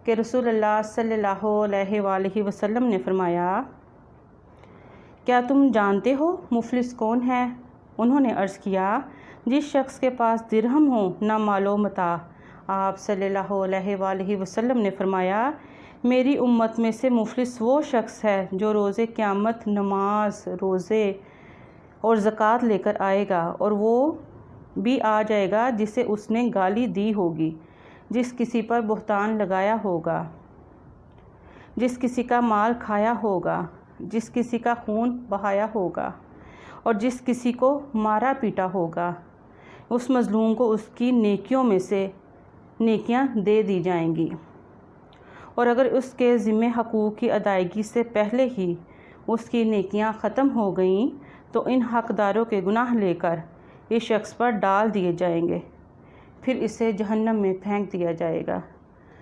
कि रसूलुल्लाह सल्लल्लाहु अलैहि वसल्लम ने फरमाया, क्या तुम जानते हो मुफलिस कौन है? उन्होंने अर्ज़ किया, जिस शख्स के पास दिरहम हो ना मालो मता। आप सल्लल्लाहु अलैहि वसल्लम ने फरमाया, मेरी उम्मत में से मुफलिस वो शख्स है जो रोज़े क़यामत नमाज, रोज़े और ज़कात लेकर आएगा, और वो भी आ जाएगा जिसे उसने गाली दी होगी, जिस किसी पर बुहतान लगाया होगा, जिस किसी का माल खाया होगा, जिस किसी का खून बहाया होगा और जिस किसी को मारा पीटा होगा। उस मज़लूम को उसकी नेकियों में से नेकियां दे दी जाएंगी, और अगर उसके ज़िम्मे हकूक़ की अदायगी से पहले ही उसकी नेकियां ख़त्म हो गईं तो इन हक़दारों के गुनाह लेकर इस शख्स पर डाल दिए जाएंगे, फिर इसे जहन्नम में फेंक दिया जाएगा।